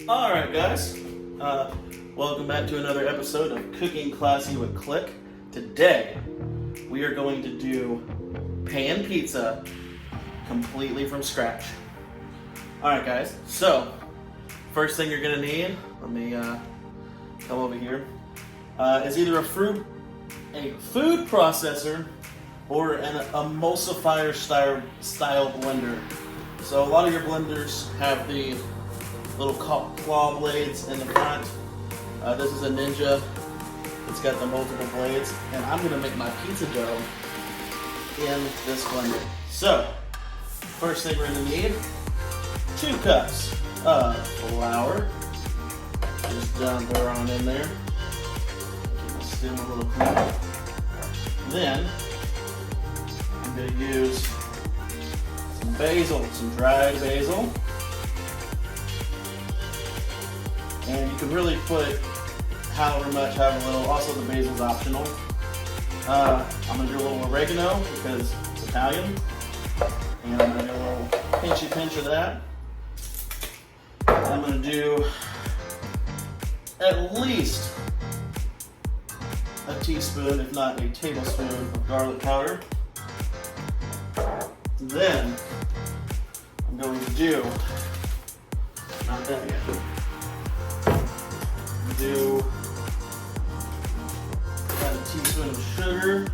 Alright guys, welcome back to another episode of Cooking Classy with Click. Today, we are going to do pan pizza completely from scratch. Alright guys, so first thing you're going to need, let me come over here, is either a food processor or an emulsifier style blender. So a lot of your blenders have the little claw blades in the front. This is a Ninja. It's got the multiple blades, and I'm gonna make my pizza dough in this blender. So, first thing we're gonna need, 2 cups of flour. Just dump her on in there. Keep the stem a little clean. Then, I'm gonna use some basil, some dried basil. And you can really put however much, however little. Also, the basil's optional. I'm gonna do a little oregano because it's Italian. And I'm gonna do a little pinchy pinch of that. And I'm gonna do at least a teaspoon, if not a tablespoon, of garlic powder. Then I'm going to do, not done yet, do about a teaspoon of sugar.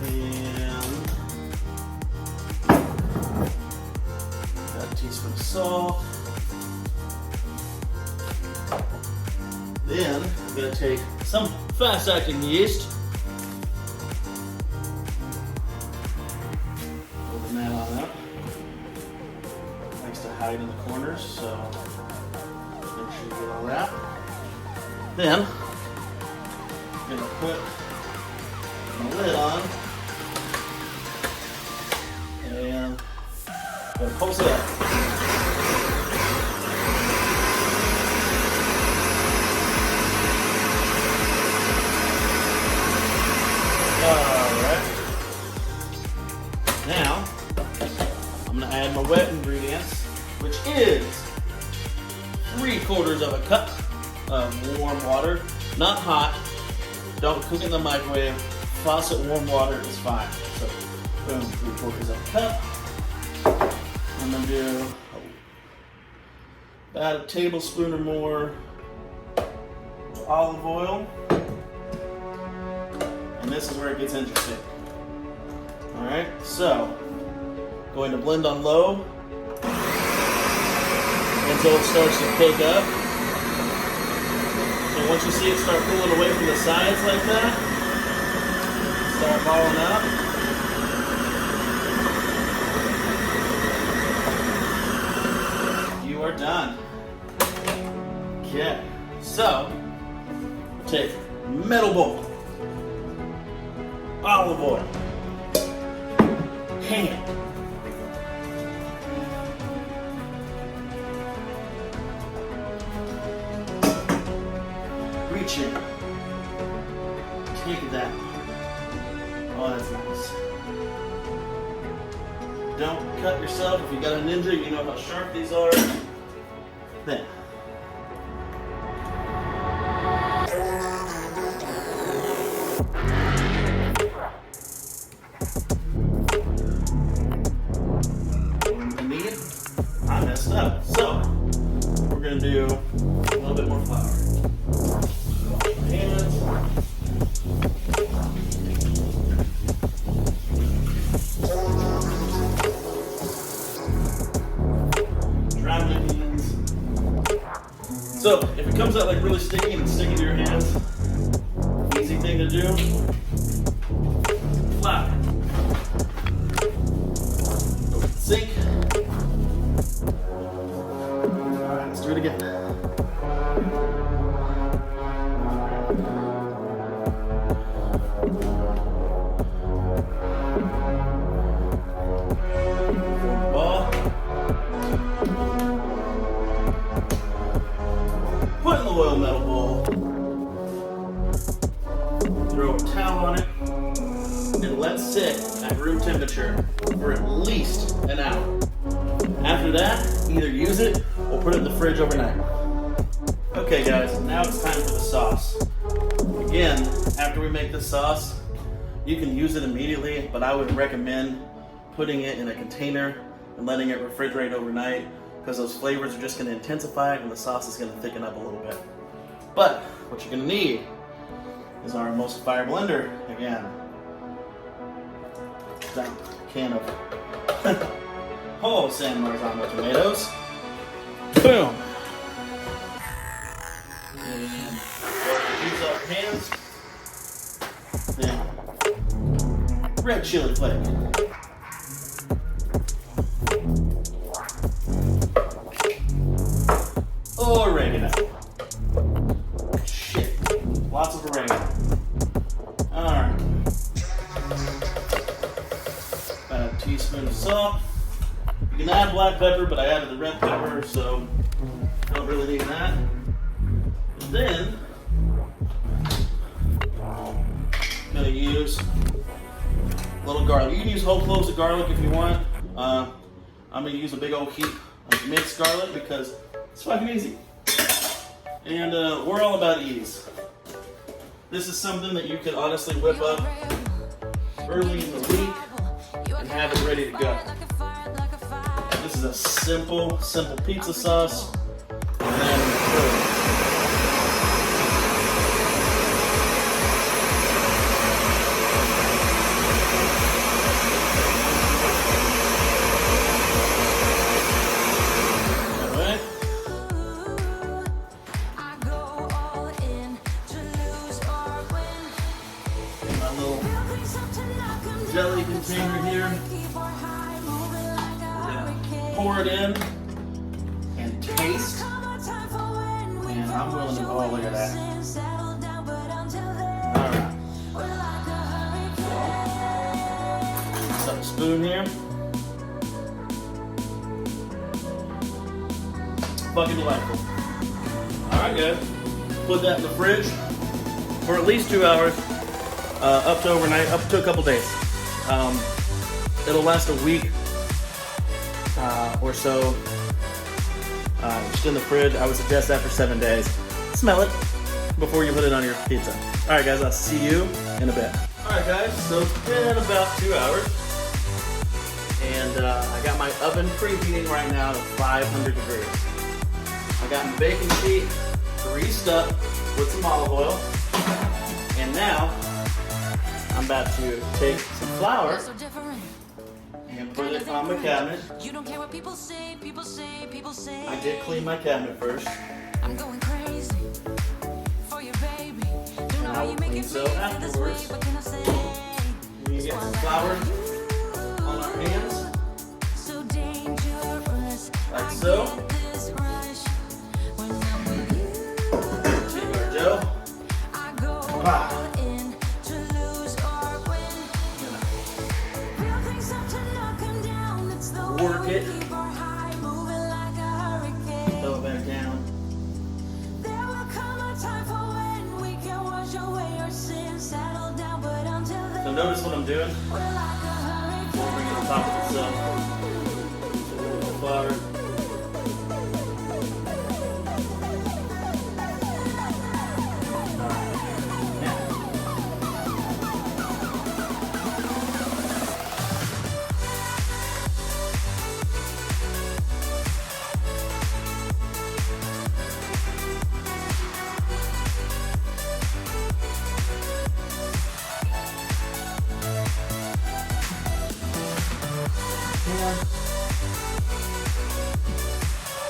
And about a teaspoon of salt. Then I'm going to take some fast-acting yeast. Open that on up. Likes to hide in the corners, so make sure you get all that. Then I'm going to put the lid on and pulse it up. Alright. Now, I'm going to add my wet ingredients, which is 3/4 of a cup of warm water. Not hot. Don't cook in the microwave. Faucet warm water is fine. So, boom, 3/4 of a cup. I'm going to do about a tablespoon or more of olive oil. And this is where it gets interesting. Alright, so going to blend on low until it starts to pick up. So once you see it start pulling away from the sides like that, start balling up. You are done. Okay, so take metal bowl, olive oil, ham, reach in, take that. Oh, that's nice. Don't cut yourself. If you got a Ninja, you know how sharp these are. Then I messed up. So we're gonna do a little bit more flour. Wash my hands. Dry my hands. So if it comes out like really sticky and it's sticking to your hands, easy thing to do. Flour. Go to the sink. Alright, let's do it again. Ball. Put in the oil metal bowl. Throw a towel on it. and let sit at room temperature for at least an hour. After that, either use it or put it in the fridge overnight. Okay guys, now it's time for the sauce. Again, after we make the sauce, you can use it immediately, but I would recommend putting it in a container and letting it refrigerate overnight, because those flavors are just going to intensify and the sauce is going to thicken up a little bit. But what you're going to need is our emulsifier blender again. That can of whole San Marzano tomatoes. Boom. And use our hands. Then red chili flake. Oregano. Shit. Lots of oregano. Alright. About a teaspoon of salt. You can add black pepper, but I added the red pepper, so don't really need that. And then I'm gonna use a little garlic. You can use whole cloves of garlic if you want. I'm gonna use a big old heap of minced garlic because it's fucking easy. And we're all about ease. This is something that you could honestly whip up early in the week and have it ready to go. This is a simple pizza sauce. And then jelly container here. Pour it in and taste. And I'm willing to, oh, look at that. Alright. Some spoon here. Fucking delightful. Alright guys, put that in the fridge for at least 2 hours, up to overnight, up to a couple days. It'll last a week or so. Just in the fridge. I would suggest that for 7 days. Smell it before you put it on your pizza. Alright guys, I'll see you in a bit. Alright guys, so it's been about 2 hours. And I got my oven preheating right now to 500 degrees. I got my baking sheet greased up with some olive oil. And now I'm about to take some flour and put it on my cabinet. You don't care what people say, people say, people say. I did clean my cabinet first. I'm going crazy for you, baby. Don't know how you make it feel afterwards. We get some flour on our hands, like so. Take our dough. Ah. Work it. Throw it back down. So notice what I'm doing. We'll bring it on top of itself. So a little flour.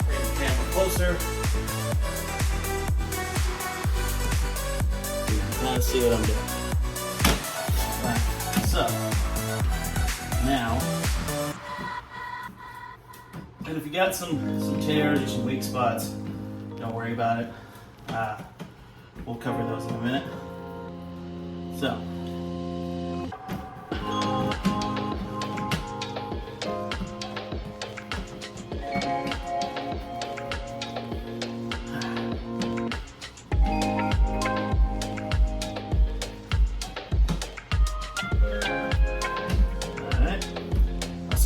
Bring the camera closer. You can kind of see what I'm doing. Right. So now, and if you got some tears or some weak spots, don't worry about it. We'll cover those in a minute. So.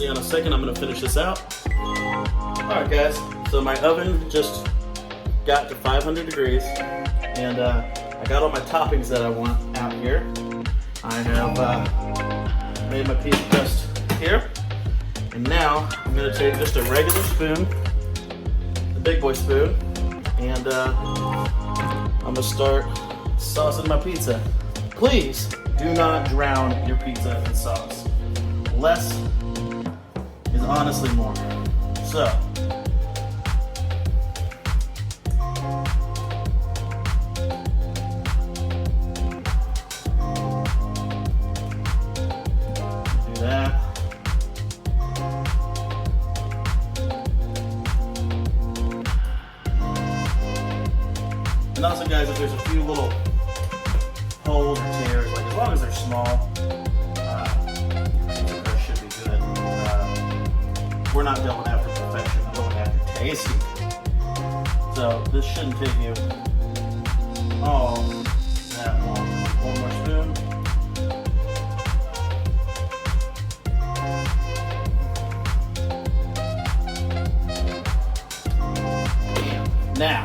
see you in a second. I'm gonna finish this out. All right, guys. So my oven just got to 500 degrees, and I got all my toppings that I want out here. I have made my pizza crust here, and now I'm gonna take just a regular spoon, the big boy spoon, and I'm gonna start saucing my pizza. Please do not drown your pizza in sauce. Less is honestly more. So, do that. And also, guys, if there's a few little holes or tears, like as long as they're small, it should be good. We're not going after perfection, we're going after tasty. So this shouldn't take you all that long. One more spoon. Now,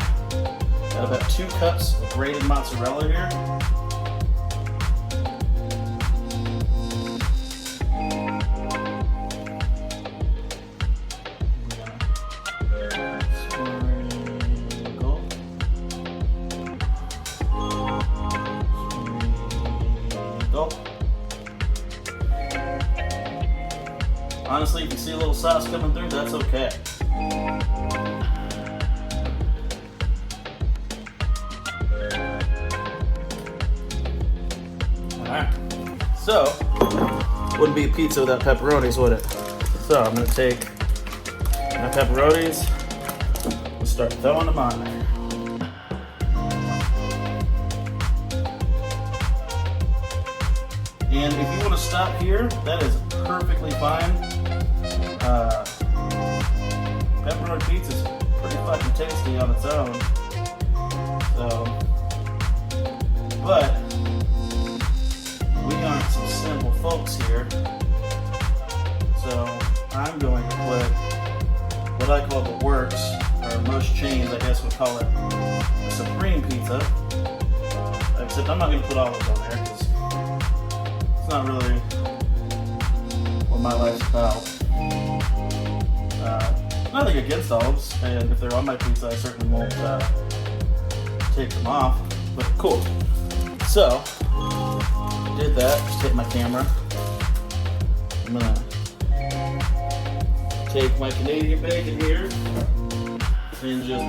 got about 2 cups of grated mozzarella here. Honestly, if you see a little sauce coming through, that's okay. Alright, so, wouldn't be a pizza without pepperonis, would it? So, I'm going to take my pepperonis and start throwing them on there. And if you want to stop here, that is perfectly fine. Pepperoni pizza is pretty fucking tasty on its own. So, but we aren't some simple folks here. So I'm going to put what I call the works, or most chains I guess would call it a supreme pizza. Except I'm not going to put olives on there because it's not really what my life's about. Nothing against olives, and if they're on my pizza, I certainly won't take them off. But cool. So, did that. Just hit my camera. I'm gonna take my Canadian bacon here and just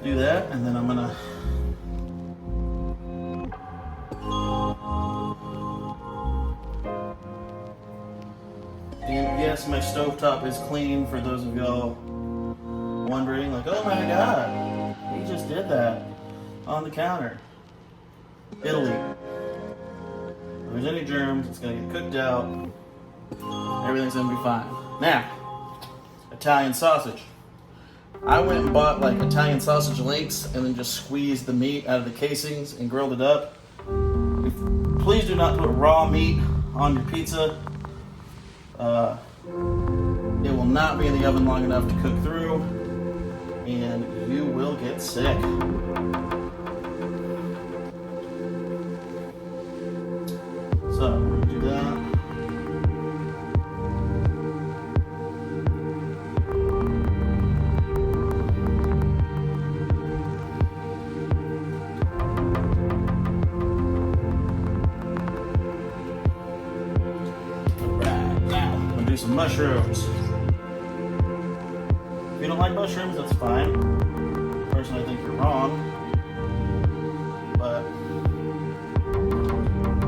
do that, and then I'm gonna yes, my stovetop is clean, for those of y'all wondering, like, oh my god, he just did that on the counter. Italy. If there's any germs, it's gonna get cooked out. Everything's gonna be fine. Now, Italian sausage. I went and bought like Italian sausage links and then just squeezed the meat out of the casings and grilled it up. Please do not put raw meat on your pizza. It will not be in the oven long enough to cook through, and you will get sick. So, we're gonna do that. Some mushrooms. If you don't like mushrooms, that's fine. Personally, I think you're wrong. But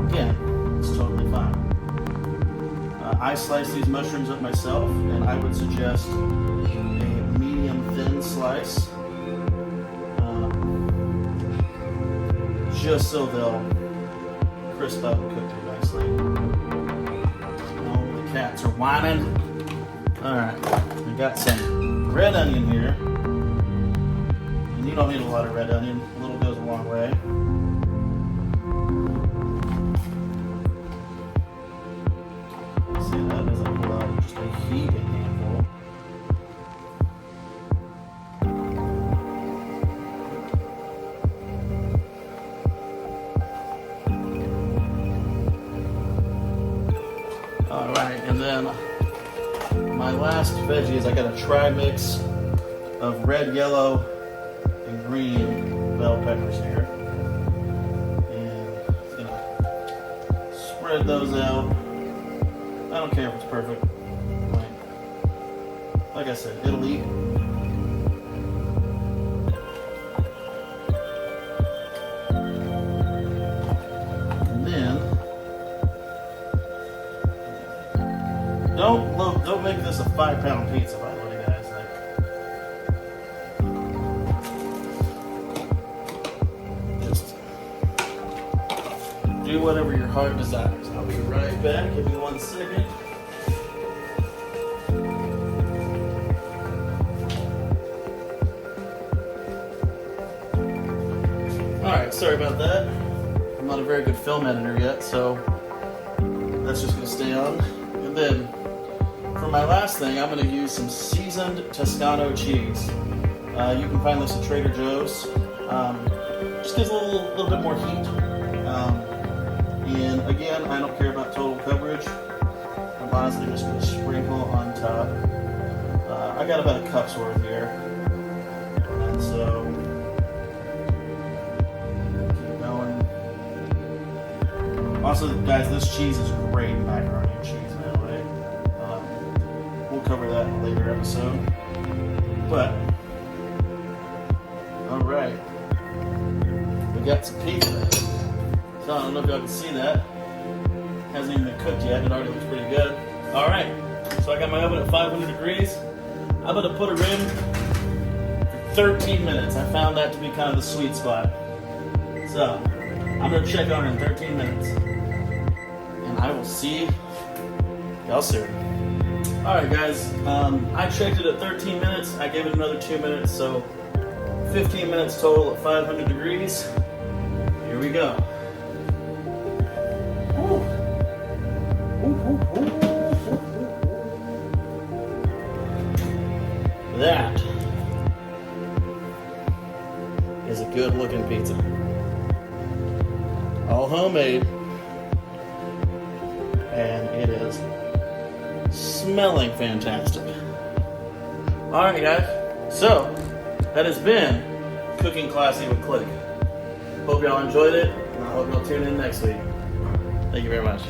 again, it's totally fine. I slice these mushrooms up myself, and I would suggest a medium thin slice, just so they'll crisp up and cook through nicely. Cats are whining. Alright, we got some red onion here. And you don't need a lot of red onion. A little goes a long way. then my last veggies, I got a tri-mix of red, yellow, and green bell peppers here. And just gonna spread those out. I don't care if it's perfect. Like I said, it'll eat. And then don't make this a 5-pound pizza, by the way, guys. Just do whatever your heart desires. I'll be right back. Give me 1 second. Alright, sorry about that. I'm not a very good film editor yet, so that's just going to stay on. And then, for my last thing, I'm going to use some seasoned Toscano cheese. You can find this at Trader Joe's. Just gives a little bit more heat. And again, I don't care about total coverage. I'm honestly just going to sprinkle on top. I got about a cup's worth here. And so, keep going. Also, guys, this cheese is great macaroni and cheese, by the way. We'll cover that in a later episode. But, alright. We got some pizza. So, I don't know if y'all can see that. Hasn't even been cooked yet. It already looks pretty good. Alright. So, I got my oven at 500 degrees. I'm going to put her in for 13 minutes. I found that to be kind of the sweet spot. So, I'm going to check on her in 13 minutes. And I will see y'all soon. Alright guys, I checked it at 13 minutes. I gave it another 2 minutes, so 15 minutes total at 500 degrees. Here we go. Ooh. That is a good looking pizza. All homemade. And it is smelling fantastic. Alright guys, so that has been Cooking Classy with Click. Hope y'all enjoyed it, and I hope y'all tune in next week. Thank you very much.